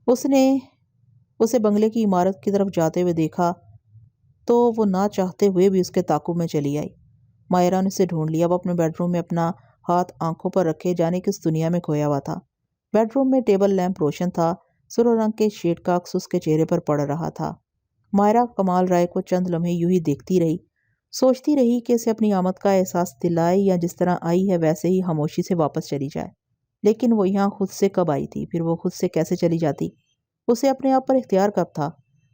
اس نے اسے بنگلے کی عمارت کی طرف جاتے ہوئے دیکھا تو وہ نہ چاہتے ہوئے بھی اس کے تعاقب میں چلی آئی۔ مائرہ نے اسے ڈھونڈ لیا۔ وہ اپنے بیڈ روم میں اپنا ہاتھ آنکھوں پر رکھے جانے کس دنیا میں کھویا ہوا تھا۔ بیڈ روم میں ٹیبل لیمپ روشن تھا، سرخ رنگ کے شیڈ کا عکس اس کے چہرے پر پڑ رہا تھا۔ مائرہ کمال رائے کو چند لمحے یوں ہی دیکھتی رہی، سوچتی رہی کہ اسے اپنی آمد کا احساس دلائے یا جس طرح آئی ہے ویسے ہی خاموشی سے واپس چلی جائے۔ لیکن وہ یہاں خود سے کب آئی تھی، پھر وہ خود سے کیسے چلی جاتی؟ اسے اپنے آپ پر اختیار کب تھا؟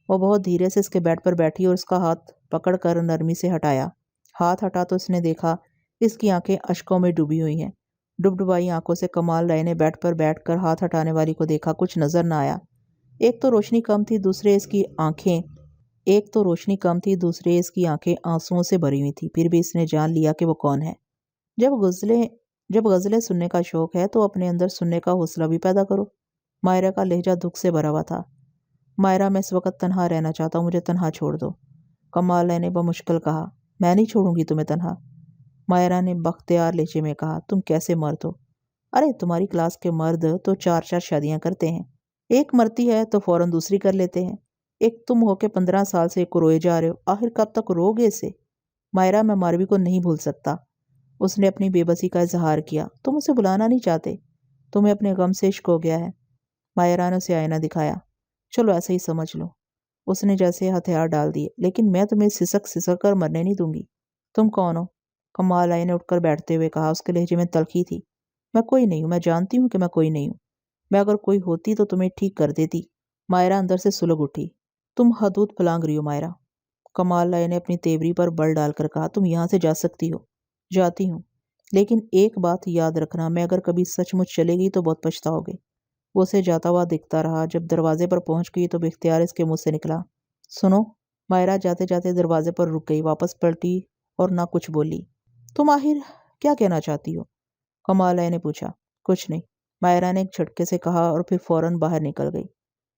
وہ بہت دھیرے سے اس کے بیڈ پر بیٹھی اور اس کا ہاتھ پکڑ کر نرمی سے ہٹایا۔ ہاتھ ہٹا تو اس نے دیکھا اس کی آنکھیں اشکوں میں ڈوبی ہوئی ہیں۔ ڈبڈبائی آنکھوں سے کمال رائے نے بیڈ پر بیٹھ کر ہاتھ ہٹانے والی کو دیکھا۔ کچھ نظر نہ آیا۔ ایک تو روشنی کم تھی، دوسرے اس کی آنکھیں آنسوؤں سے بھری ہوئی تھی۔ پھر بھی اس نے جان لیا کہ وہ کون ہے۔ جب غزلیں سننے کا شوق ہے تو اپنے اندر سننے کا حوصلہ بھی پیدا کرو۔ مائرہ کا لہجہ دکھ سے بھرا ہوا تھا۔ مائرہ، میں اس وقت تنہا رہنا چاہتا ہوں، مجھے تنہا چھوڑ دو۔ کمال رائے نے بمشکل کہا۔ میں نہیں چھوڑوں گی تمہیں تنہا۔ مائرہ نے باختیار لہجے میں کہا۔ تم کیسے مرد ہو؟ ارے تمہاری کلاس کے مرد تو 4 شادیاں کرتے ہیں، ایک مرتی ہے تو فوراً دوسری کر لیتے ہیں۔ ایک تم ہو کے 15 سال سے ایک کو روئے جا رہے ہو، آخر کب تک رو گے اسے؟ مائرہ، میں ماروی کو نہیں بھول سکتا۔ اس نے اپنی بے بسی کا اظہار کیا۔ تم اسے بلانا نہیں چاہتے، تمہیں اپنے غم سے عشق ہو گیا ہے۔ مائرہ نے اسے آئینہ دکھایا۔ چلو ایسا ہی سمجھ لو۔ اس نے جیسے ہتھیار ڈال دیے۔ لیکن میں تمہیں سسک کر مرنے نہیں دوں گی۔ تم کون ہو؟ کمال رائے نے اٹھ کر بیٹھتے ہوئے کہا۔ اس کے لہجے میں تلخی تھی۔ میں کوئی نہیں ہوں، میں جانتی ہوں کہ میں کوئی نہیں ہوں۔ میں اگر کوئی ہوتی تو تمہیں ٹھیک کر دیتی۔ مائرہ اندر سے سلگ اٹھی۔ تم حدود پھلانگ رہی ہو مائرہ۔ کمال رائے نے اپنی تیوری پر بل ڈال کر کہا۔ تم یہاں سے جا سکتی ہو۔ جاتی ہوں، لیکن ایک بات یاد رکھنا، میں اگر کبھی سچ مچ چلے گئی تو بہت پچھتاؤ گے۔ وہ اسے جاتا ہوا دیکھتا رہا۔ جب دروازے پر پہنچ گئی تو بے اختیار اس کے منہ سے نکلا، سنو۔ مائرہ جاتے جاتے دروازے پر رک گئی، واپس پلٹی اور نہ کچھ بولی۔ تم آخر کیا کہنا چاہتی ہو؟ کمال رائے نے پوچھا۔ کچھ نہیں، مائرہ نے ایک جھٹکے سے کہا اور پھر فوراً باہر نکل گئی۔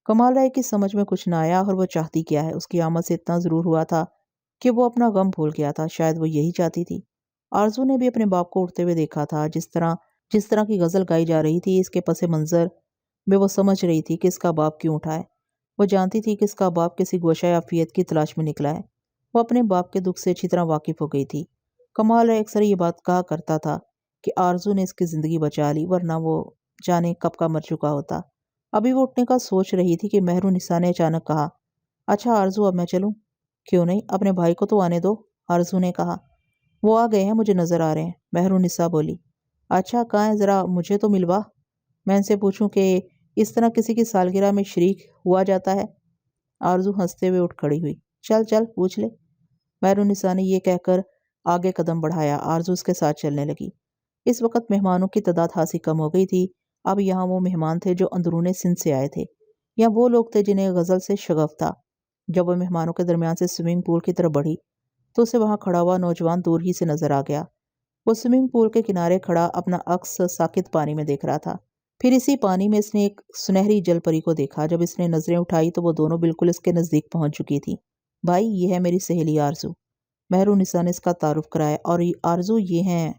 کمال رائے کی سمجھ میں کچھ نہ آیا اور وہ چاہتی کیا ہے۔ اس کی آمد سے اتنا ضرور ہوا تھا کہ وہ اپنا غم بھول گیا تھا۔ شاید وہ یہی چاہتی تھی۔ آرزو نے بھی اپنے باپ کو اٹھتے ہوئے دیکھا تھا۔ جس طرح کی غزل گائی جا رہی تھی، اس کے پس منظر میں وہ سمجھ رہی تھی کہ اس کا باپ کیوں اٹھا ہے۔ وہ جانتی تھی کہ اس کا باپ کسی گوشہ عافیت کی تلاش میں نکلا ہے۔ وہ اپنے باپ کے دکھ سے اچھی طرح واقف ہو گئی تھی۔ کمال رائے اکثر یہ بات کہا کرتا تھا کہ آرزو نے اس کی زندگی بچا لی، ورنہ وہ جانے کب کا مر چکا ہوتا۔ ابھی وہ اٹھنے کا سوچ رہی تھی کہ مہر النساء نے اچانک کہا، اچھا آرزو، اب میں چلوں؟ کیوں نہیں، اپنے بھائی کو تو آنے دو، آرزو نے کہا۔ وہ آ گئے ہیں، مجھے نظر آ رہے ہیں، مہر النساء بولی۔ اچھا کہاں ہے، ذرا مجھے تو ملوا، میں ان سے پوچھوں کہ اس طرح کسی کی سالگرہ میں شریک ہوا جاتا ہے؟ آرزو ہنستے ہوئے اٹھ کھڑی ہوئی۔ چل چل پوچھ لے۔ مہر النساء نے یہ کہہ کر آگے قدم بڑھایا۔ آرزو اس کے ساتھ چلنے لگی۔ اس وقت مہمانوں کی تعداد خاصی کم ہو گئی تھی۔ اب یہاں وہ مہمان تھے جو اندرون سندھ سے آئے تھے، یا وہ لوگ تھے جنہیں غزل سے شغف تھا۔ جب وہ مہمانوں کے درمیان سے سوئمنگ پول کی طرف بڑھی تو اسے وہاں کھڑا ہوا نوجوان دور ہی سے نظر آ گیا۔ وہ سوئمنگ پول کے کنارے کھڑا اپنا عکس ساکت پانی میں دیکھ رہا تھا۔ پھر اسی پانی میں اس نے ایک سنہری جل پری کو دیکھا۔ جب اس نے نظریں اٹھائی تو وہ دونوں بالکل اس کے نزدیک پہنچ چکی تھی۔ بھائی، یہ ہے میری سہیلی آرزو، مہر النساء نے اس کا تعارف کرایا۔ اور آرزو یہ ہیں،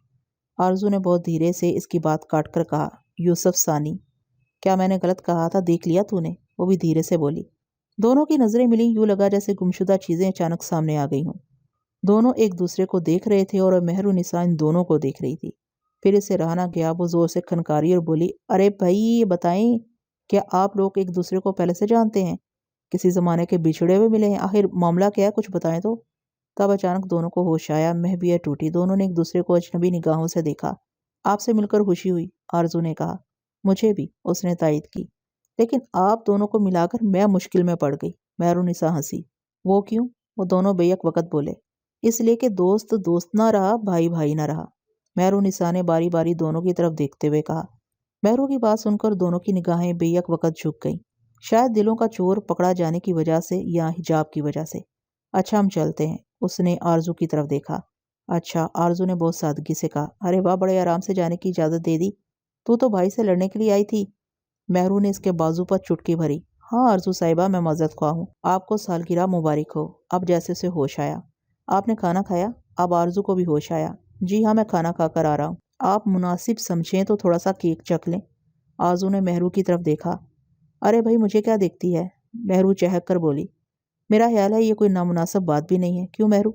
آرزو نے بہت دھیرے سے اس کی بات کاٹ کر کہا، یوسف ثانی۔ کیا میں نے غلط کہا تھا؟ دیکھ لیا تو نے؟ وہ بھی دھیرے سے بولی۔ دونوں کی نظریں ملیں، یوں لگا جیسے گمشدہ چیزیں اچانک سامنے آ گئی ہوں۔ دونوں ایک دوسرے کو دیکھ رہے تھے اور مہر النساء ان دونوں کو دیکھ رہی تھی۔ پھر اسے رہا نہ گیا، وہ زور سے کھنکاری اور بولی، ارے بھائی یہ بتائیں، کیا آپ لوگ ایک دوسرے کو پہلے سے جانتے ہیں؟ کسی زمانے کے بچھڑے ہوئے ملے ہیں؟ آخر معاملہ کیا ہے، کچھ بتائیں تو۔ تب اچانک دونوں کو ہوش آیا، مہویہ ٹوٹی۔ دونوں نے ایک دوسرے کو اجنبی نگاہوں سے دیکھا۔ آپ سے مل کر خوشی ہوئی، آرزو نے کہا۔ مجھے بھی، اس نے تائید کی، لیکن آپ دونوں کو ملا کر میں مشکل میں پڑ گئی۔ مہر النساء ہنسی۔ وہ کیوں؟ وہ دونوں بے یک وقت بولے۔ اس لیے کہ دوست دوست نہ رہا، بھائی بھائی نہ رہا، مہر النساء نے باری باری دونوں کی طرف دیکھتے ہوئے کہا۔ مہرو کی بات سن کر دونوں کی نگاہیں بے یک وقت جھک گئیں، شاید دلوں کا چور پکڑا جانے کی وجہ سے یا حجاب کی وجہ سے۔ اچھا ہم چلتے ہیں، اس نے آرزو کی طرف دیکھا۔ اچھا، آرزو نے بہت سادگی سے کہا۔ ارے واہ، بڑے آرام سے جانے کی اجازت دے دی، تو بھائی سے لڑنے کے لیے آئی تھی؟ مہرو نے اس کے بازو پر چٹکی بھری۔ ہاں آرزو صاحبہ، میں معذرت خواہ ہوں، آپ کو سالگرہ مبارک ہو۔ اب جیسے اسے ہوش آیا۔ آپ نے کھانا کھایا؟ اب آرزو کو بھی ہوش آیا۔ جی ہاں، میں کھانا کھا کر آ رہا ہوں، آپ مناسب سمجھیں تو تھوڑا سا کیک چکھ لیں۔ آرزو نے مہرو کی طرف دیکھا۔ ارے بھائی مجھے کیا دیکھتی ہے؟ مہرو چہک کر بولی۔ میرا خیال ہے یہ کوئی نامناسب بات بھی نہیں ہے، کیوں مہرو؟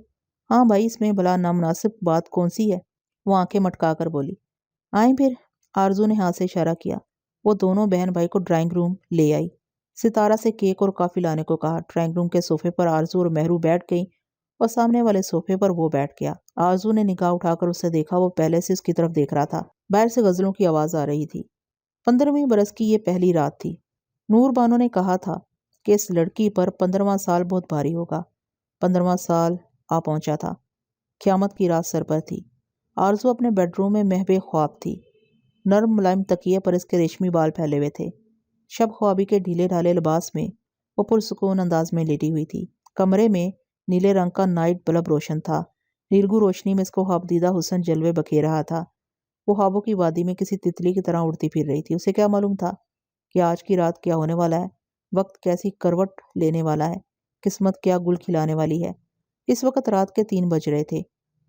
ہاں بھائی، اس میں بھلا نامناسب بات کون سی ہے؟ وہ آنکھیں مٹکا کر بولی۔ آئیں پھر۔ آرزو نے ہاتھ سے اشارہ کیا۔ وہ دونوں بہن بھائی کو ڈرائنگ روم لے آئی۔ ستارہ سے کیک اور کافی لانے کو کہا۔ ڈرائنگ روم کے صوفے پر آرزو اور مہرو بیٹھ گئیں اور سامنے والے صوفے پر وہ بیٹھ گیا۔ آرزو نے نگاہ اٹھا کر اسے دیکھا، وہ پہلے سے اس کی طرف دیکھ رہا تھا۔ باہر سے غزلوں کی آواز آ رہی تھی۔ 15ویں برس کی یہ پہلی رات تھی۔ نور بانو نے کہا تھا کہ اس لڑکی پر 15واں سال بہت بھاری ہوگا۔ 15واں سال آ پہنچا تھا۔ قیامت کی رات سر پر تھی۔ آرزو اپنے بیڈ روم میں محو خواب تھی۔ نرم ملائم تکیے پر اس کے ریشمی بال پھیلے ہوئے تھے۔ شب خوابی کے ڈھیلے ڈھالے لباس میں وہ پرسکون انداز میں لیٹی ہوئی تھی۔ کمرے میں نیلے رنگ کا نائٹ بلب روشن تھا۔ نیلگو روشنی میں اس کو خواب دیدہ حسن جلوے بکھیر رہا تھا۔ وہ خوابوں کی وادی میں کسی تتلی کی طرح اڑتی پھر رہی تھی۔ اسے کیا معلوم تھا کہ آج کی رات کیا ہونے والا ہے، وقت کیسی کروٹ لینے والا ہے، قسمت کیا گل کھلانے والی ہے۔ اس وقت رات کے 3 بج رہے تھے۔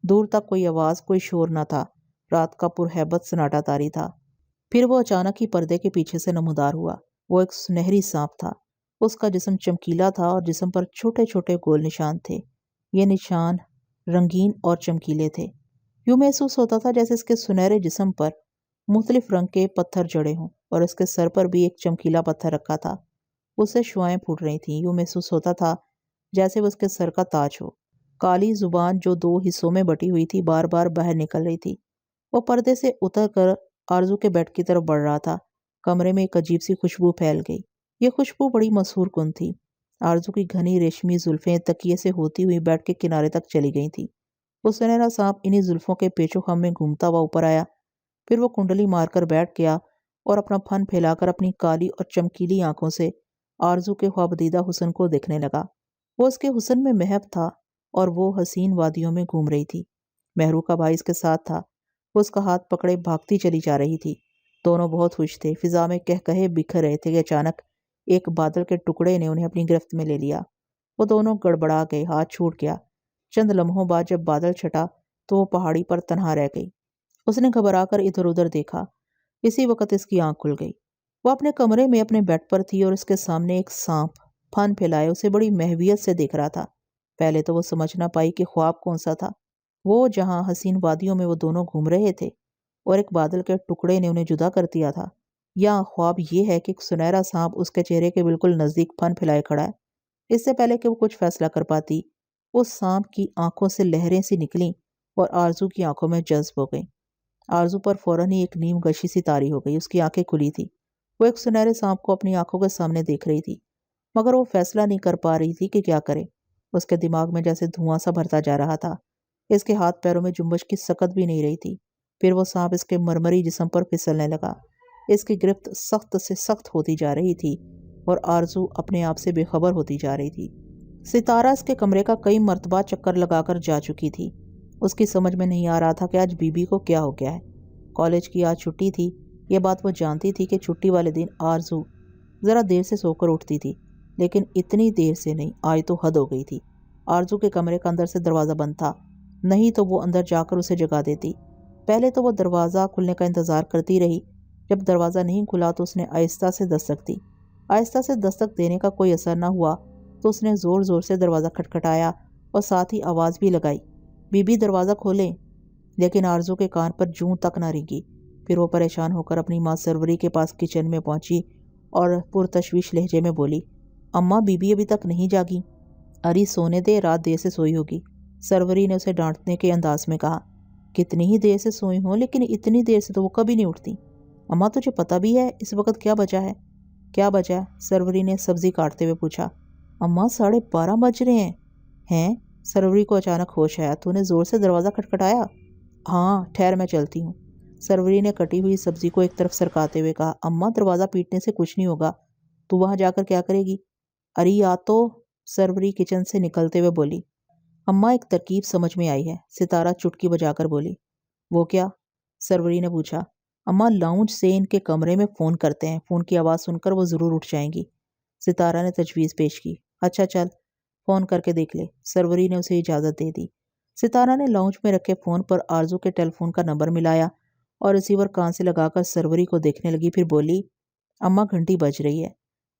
دور تک کوئی آواز، کوئی شور نہ تھا۔ رات کا پرہیبت سناٹا طاری تھا۔ پھر وہ اچانک ہی پردے کے پیچھے سے نمودار ہوا۔ وہ ایک سنہری سانپ تھا۔ اس کا جسم چمکیلا تھا اور جسم پر چھوٹے چھوٹے گول نشان تھے۔ یہ نشان رنگین اور چمکیلے تھے۔ یوں محسوس ہوتا تھا جیسے اس کے سنہرے جسم پر مختلف رنگ کے پتھر جڑے ہوں اور اس کے سر پر بھی ایک چمکیلا پتھر رکھا تھا۔ اس سے شعائیں پھوٹ رہی تھیں۔ یوں محسوس ہوتا تھا جیسے وہ اس کے سر کا تاج ہو۔ کالی زبان جو 2 حصوں میں بٹی ہوئی تھی بار بار باہر نکل رہی تھی۔ وہ پردے سے اتر کر آرزو کے بیڈ کی طرف بڑھ رہا تھا۔ کمرے میں ایک عجیب سی خوشبو پھیل گئی۔ یہ خوشبو بڑی مسحور کن تھی۔ آرزو کی گھنی ریشمی زلفیں تکیے سے ہوتی ہوئی بیڈ کے کنارے تک چلی گئی تھیں۔ وہ سنہرا سانپ انہی زلفوں کے پیچ و خم میں گھومتا ہوا اوپر آیا۔ پھر وہ کنڈلی مار کر بیٹھ گیا اور اپنا پھن پھیلا کر اپنی کالی اور چمکیلی آنکھوں سے آرزو کے خواب دیدہ حسن کو دیکھنے لگا۔ وہ اس کے حسن میں محو تھا اور وہ حسین وادیوں میں گھوم رہی تھی۔ مہرو کا بھائی اس کے ساتھ تھا۔ وہ اس کا ہاتھ پکڑے بھاگتی چلی جا رہی تھی۔ دونوں بہت خوش تھے۔ فضا میں کہے بکھر رہے تھے کہ اچانک ایک بادل کے ٹکڑے نے انہیں اپنی گرفت میں لے لیا۔ وہ دونوں گڑبڑا گئے، ہاتھ چھوٹ گیا۔ چند لمحوں بعد جب بادل چھٹا تو وہ پہاڑی پر تنہا رہ گئی۔ اس نے گھبرا کر ادھر ادھر دیکھا۔ اسی وقت اس کی آنکھ کھل گئی۔ وہ اپنے کمرے میں اپنے بیڈ پر تھی اور اس کے سامنے ایک سانپ پھن پھیلائے اسے بڑی محویت سے دیکھ رہا تھا۔ پہلے تو وہ سمجھ نہ پائی کہ خواب کون سا تھا، وہ جہاں حسین وادیوں میں وہ دونوں گھوم رہے تھے اور ایک بادل کے ٹکڑے نے انہیں جدا کر دیا تھا، یا خواب یہ ہے کہ ایک سنہرا سانپ اس کے چہرے کے بالکل نزدیک پھن پھیلائے کھڑا ہے۔ اس سے پہلے کہ وہ کچھ فیصلہ کر پاتی، اس سانپ کی آنکھوں سے لہریں سی نکلیں اور آرزو کی آنکھوں میں جذب ہو گئیں۔ آرزو پر فوراً ہی ایک نیم گشی سی طاری ہو گئی۔ اس کی آنکھیں کھلی تھی۔ وہ ایک سنہرے سانپ کو اپنی آنکھوں کے سامنے دیکھ رہی تھی، مگر وہ فیصلہ نہیں کر پا رہی تھی کہ کیا کرے۔ اس کے دماغ میں جیسے دھواں سا بھرتا جا رہا تھا۔ اس کے ہاتھ پیروں میں جنبش کی سکت بھی نہیں رہی تھی۔ پھر وہ سانپ اس کے مرمری جسم پر پھسلنے لگا۔ اس کی گرفت سخت سے سخت ہوتی جا رہی تھی اور آرزو اپنے آپ سے بے خبر ہوتی جا رہی تھی۔ ستارہ اس کے کمرے کا کئی مرتبہ چکر لگا کر جا چکی تھی۔ اس کی سمجھ میں نہیں آ رہا تھا کہ آج بی بی کو کیا ہو گیا ہے۔ کالج کی آج چھٹی تھی۔ یہ بات وہ جانتی تھی کہ چھٹی والے دن آرزو ذرا دیر سے سو کر اٹھتی تھی، لیکن اتنی دیر سے نہیں، آج تو حد ہو گئی تھی۔ آرزو کے کمرے کا اندر سے دروازہ بند تھا، نہیں تو وہ اندر جا کر اسے جگا دیتی۔ پہلے تو وہ دروازہ کھلنے کا انتظار کرتی رہی۔ جب دروازہ نہیں کھلا تو اس نے آہستہ سے دستک دی۔ آہستہ سے دستک دینے کا کوئی اثر نہ ہوا تو اس نے زور زور سے دروازہ کھٹکھٹایا اور ساتھ ہی آواز بھی لگائی، بی بی دروازہ کھولیں۔ لیکن آرزو کے کان پر جوں تک نہ رنگی۔ پھر وہ پریشان ہو کر اپنی ماں سروری کے پاس کچن میں پہنچی اور پرتشویش لہجے میں بولی، اماں بی بی ابھی تک نہیں جاگی؟ اری سونے دے، رات دیر سے سوئی ہوگی، سروری نے اسے ڈانٹنے کے انداز میں کہا۔ کتنی ہی دیر سے سوئی ہوں، لیکن اتنی دیر سے تو وہ کبھی نہیں اٹھتی۔ اماں تجھے پتہ بھی ہے اس وقت کیا بجا ہے؟ کیا بجا ہے؟ سروری نے سبزی کاٹتے ہوئے پوچھا۔ اماں 12:30 بج رہے ہیں۔ ہیں؟ سروری کو اچانک ہوش آیا۔ تو نے زور سے دروازہ کھٹکھٹایا؟ ہاں، ٹھہر میں چلتی ہوں۔ سروری نے کٹی ہوئی سبزی کو ایک طرف سرکاتے ہوئے کہا۔ اماں دروازہ پیٹنے سے کچھ نہیں ہوگا، تو وہاں جا کر کیا کرے گی؟ اری آ تو، سروری کچن سے نکلتے ہوئے بولی۔ اماں ایک ترکیب سمجھ میں آئی ہے، ستارہ چٹکی بجا کر بولی۔ وہ کیا؟ سروری نے پوچھا۔ اماں لاؤنج سے ان کے کمرے میں فون کرتے ہیں، فون کی آواز سن کر وہ ضرور اٹھ جائیں گی۔ ستارہ نے تجویز پیش کی۔ اچھا چل، فون کر کے دیکھ لے۔ سروری نے اسے اجازت دے دی۔ ستارہ نے لاؤنج میں رکھے فون پر آرزو کے ٹیلی فون کا نمبر ملایا اور ریسیور کان سے لگا کر سروری کو دیکھنے لگی، پھر بولی، اماں گھنٹی بج رہی ہے،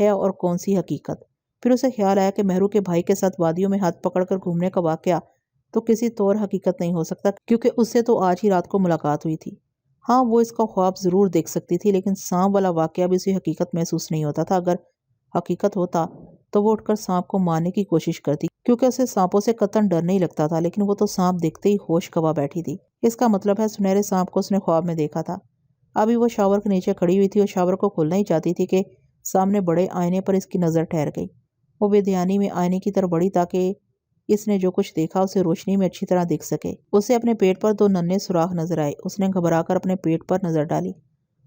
ہے اور کون سی حقیقت۔ پھر اسے خیال آیا کہ مہرو کے بھائی کے ساتھ وادیوں میں ہاتھ پکڑ کر گھومنے کا واقعہ تو کسی طور حقیقت نہیں ہو سکتا، کیونکہ اس سے تو آج ہی رات کو ملاقات ہوئی تھی۔ ہاں، وہ اس کا خواب ضرور دیکھ سکتی تھی، لیکن سانپ والا واقعہ بھی اسے حقیقت محسوس نہیں ہوتا تھا۔ اگر حقیقت ہوتا تو وہ اٹھ کر سانپ کو مارنے کی کوشش کرتی، کیونکہ اسے سانپوں سے قطعاً ڈر نہیں لگتا تھا، لیکن وہ تو سانپ دیکھتے ہی ہوش گنوا بیٹھی تھی۔ اس کا مطلب ہے سنہرے سانپ کو اس نے خواب میں دیکھا تھا۔ ابھی وہ شاور کے نیچے کھڑی ہوئی تھی اور شاور کو کھولنا ہی چاہتی تھی کہ سامنے بڑے آئینے پر اس کی نظر ٹھہر گئی۔ وہ بے دھیانی میں آئینے کی طرف بڑھی تاکہ اس نے جو کچھ دیکھا اسے روشنی میں اچھی طرح دکھ سکے۔ اسے اپنے پیٹ پر 2 ننھے سوراخ نظر آئے۔ اس نے گھبرا کر اپنے پیٹ پر نظر ڈالی۔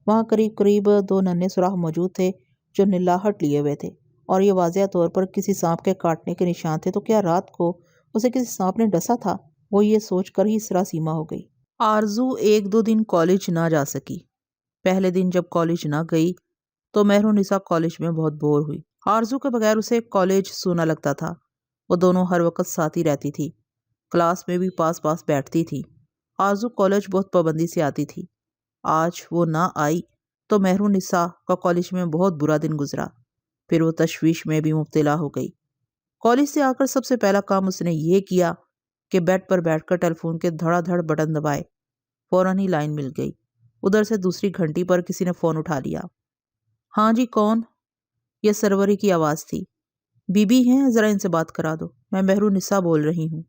وہاں قریب قریب 2 ننھے سوراخ موجود تھے جو نلاہٹ لیے ہوئے تھے، اور یہ واضح طور پر کسی سانپ کے کاٹنے کے نشان تھے۔ تو کیا رات کو اسے کسی سانپ نے ڈسا تھا؟ وہ یہ سوچ کر ہی سراسیمہ ہو گئی۔ آرزو 1-2 دن کالج نہ جا سکی۔ پہلے دن جب کالج نہ گئی تو مہرونسا کالج میں بہت بور ہوئی۔ آرزو کے بغیر اسے کالج سونا لگتا تھا۔ وہ دونوں ہر وقت ساتھ ہی رہتی تھی، کلاس میں بھی پاس پاس بیٹھتی تھی۔ آرزو کالج بہت پابندی سے آتی تھی۔ آج وہ نہ آئی تو مہرونسا کا کالج میں بہت برا دن گزرا۔ پھر وہ تشویش میں بھی مبتلا ہو گئی۔ کالج سے آ کر سب سے پہلا کام اس نے یہ کیا کہ بیڈ پر بیٹھ کر ٹیلی فون کے دھڑا دھڑ بٹن دبائے۔ فوراً ہی لائن مل گئی۔ ادھر سے دوسری گھنٹی پر کسی نے فون اٹھا لیا۔ ہاں جی، کون؟ یہ سروری کی آواز تھی۔ بی بی ہیں؟ ذرا ان سے بات کرا دو، میں مہرونسا بول رہی ہوں۔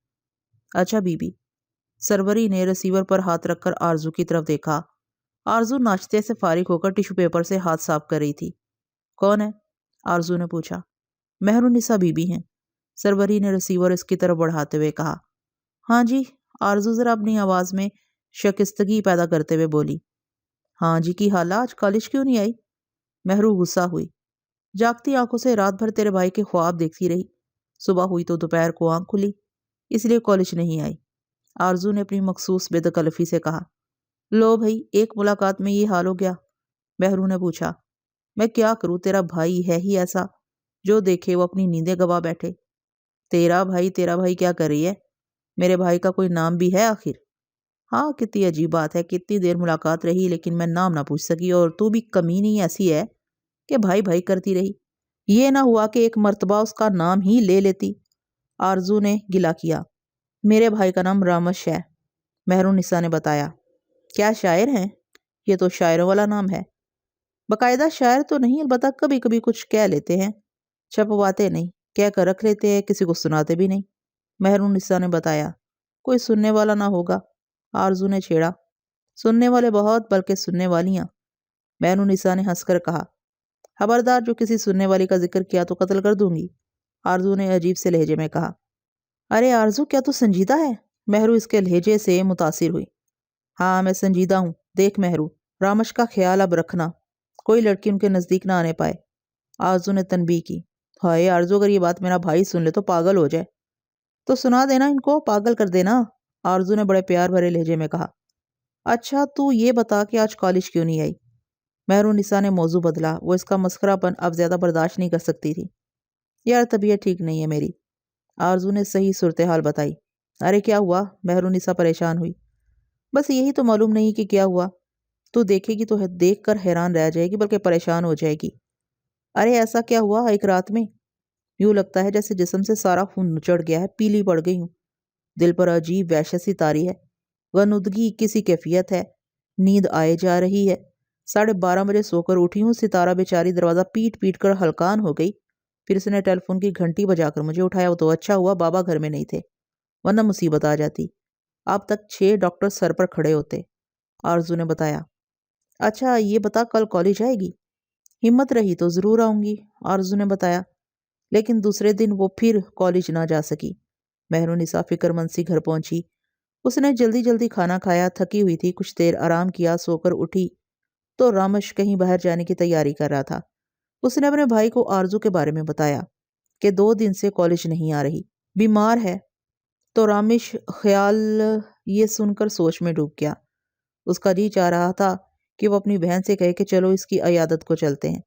اچھا بی بی۔ سروری نے ریسیور پر ہاتھ رکھ کر آرزو کی طرف دیکھا۔ آرزو ناشتے سے فارغ ہو کر ٹیشو پیپر سے ہاتھ صاف کر رہی تھی۔ کون ہے؟ آرزو نے پوچھا۔ مہرونسا بی بی ہیں، سروری نے ریسیور اس کی طرف بڑھاتے ہوئے کہا۔ ہاں جی، آرزو ذرا اپنی آواز میں شکستگی پیدا کرتے ہوئے بولی۔ ہاں جی کی حال؟ آج کالج کیوں نہیں آئی؟ مہرو غصہ ہوئی۔ جاگتی آنکھوں سے رات بھر تیرے بھائی کے خواب دیکھتی رہی، صبح ہوئی تو دوپہر کو آنکھ کھلی، اس لیے کالج نہیں آئی، آرزو نے اپنی مخصوص بے تکلفی سے کہا۔ لو بھائی، ایک ملاقات میں یہ حال ہو گیا؟ مہرو نے پوچھا۔ میں کیا کروں، تیرا بھائی ہے ہی ایسا، جو دیکھے وہ اپنی نیندیں گوا بیٹھے۔ تیرا بھائی کیا کر رہی ہے؟ میرے بھائی کا کوئی نام بھی ہے آخر؟ ہاں، کتنی عجیب بات ہے، کتنی دیر ملاقات رہی لیکن میں نام نہ پوچھ سکی، اور تو بھی کمینی ایسی ہے کہ بھائی کرتی رہی۔ یہ نہ ہوا کہ ایک مرتبہ اس کا نام ہی لے لیتی، آرزو نے گلہ کیا۔ میرے بھائی کا نام رامش ہے، مہرونسا نے بتایا۔ کیا شاعر ہیں؟ یہ تو شاعروں والا نام ہے۔ باقاعدہ شاعر تو نہیں، البتہ کبھی کبھی کچھ کہہ لیتے ہیں، چھپواتے نہیں، کہہ کر رکھ لیتے ہیں، کسی کو سناتے بھی نہیں، مہرونسا نے بتایا۔ کوئی سننے والا نہ ہوگا، آرزو نے چھیڑا۔ سننے والے بہت، بلکہ سننے والیاں، مہرونسا نے ہنس کر کہا۔ خبردار، جو کسی سننے والی کا ذکر کیا تو قتل کر دوں گی، آرزو نے عجیب سے لہجے میں کہا۔ ارے آرزو، کیا تو سنجیدہ ہے؟ مہرو اس کے لہجے سے متاثر ہوئی۔ ہاں، میں سنجیدہ ہوں۔ دیکھ مہرو، رامش کا خیال اب رکھنا، کوئی لڑکی ان کے نزدیک نہ آنے پائے، آرزو نے تنبیہ کی۔ ہائے آرزو، اگر یہ بات میرا بھائی سن لے تو پاگل ہو جائے۔ تو سنا دینا ان کو، پاگل کر دینا، آرزو نے بڑے پیار بھرے لہجے میں کہا۔ اچھا تو یہ بتا کہ آج کالج کیوں نہیں آئی؟ مہرونسا نے موضوع بدلا، وہ اس کا مسخرہ پن اب زیادہ برداشت نہیں کر سکتی تھی۔ یار طبیعت ٹھیک نہیں ہے میری، آرزو نے صحیح صورتحال بتائی۔ ارے کیا ہوا؟ مہرونسا پریشان ہوئی۔ بس یہی تو معلوم نہیں کہ کیا ہوا، تو دیکھے گی تو دیکھ کر حیران رہ جائے گی، بلکہ پریشان ہو جائے گی۔ ارے ایسا کیا ہوا ایک رات میں؟ یوں لگتا ہے جیسے جسم سے سارا خون نچڑ گیا ہے، پیلی پڑ گئی ہوں، دل پر عجیب وحشت سی طاری ہے، غنودگی کسی کیفیت ہے، نیند آئے جا رہی ہے۔ 12:30 بجے سو کر اٹھی ہوں، ستارہ بیچاری دروازہ پیٹ پیٹ کر ہلکان ہو گئی، پھر اس نے ٹیلی فون کی گھنٹی بجا کر مجھے اٹھایا۔ وہ تو اچھا ہوا بابا گھر میں نہیں تھے، ورنہ مصیبت آ جاتی، اب تک 6 ڈاکٹر سر پر کھڑے ہوتے، آرزو نے بتایا۔ اچھا یہ بتا کل کالج آئے گی؟ ہمت رہی تو ضرور آؤں گی، آرزو نے بتایا، لیکن دوسرے دن وہ پھر کالج نہ جا سکی۔ مہرونسا فکر مند سی گھر پہنچی۔ اس نے جلدی جلدی کھانا کھایا، تھکی ہوئی تھی، کچھ دیر آرام کیا، سو کر اٹھی تو رامش کہیں باہر جانے کی تیاری کر رہا تھا۔ اس نے اپنے بھائی کو آرزو کے بارے میں بتایا کہ 2 دن سے کالج نہیں آ رہی، بیمار ہے۔ تو رامش خیال یہ سن کر سوچ میں ڈوب گیا۔ اس کا جی چاہ رہا تھا کہ وہ اپنی بہن سے کہے کہ چلو اس کی عیادت کو چلتے ہیں،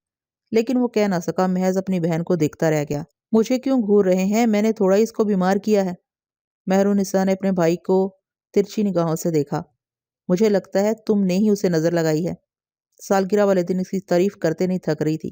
لیکن وہ کہہ نہ سکا، محض اپنی بہن کو دیکھتا رہ گیا۔ مجھے کیوں گھور رہے ہیں؟ میں نے تھوڑا ہی اس کو بیمار کیا ہے۔ مہرونسا نے اپنے بھائی کو ترچھی نگاہوں سے دیکھا۔ مجھے لگتا ہے تم نے ہی اسے نظر لگائی ہے، سالگرہ والے دن اس کی تعریف کرتے نہیں تھک رہی تھی۔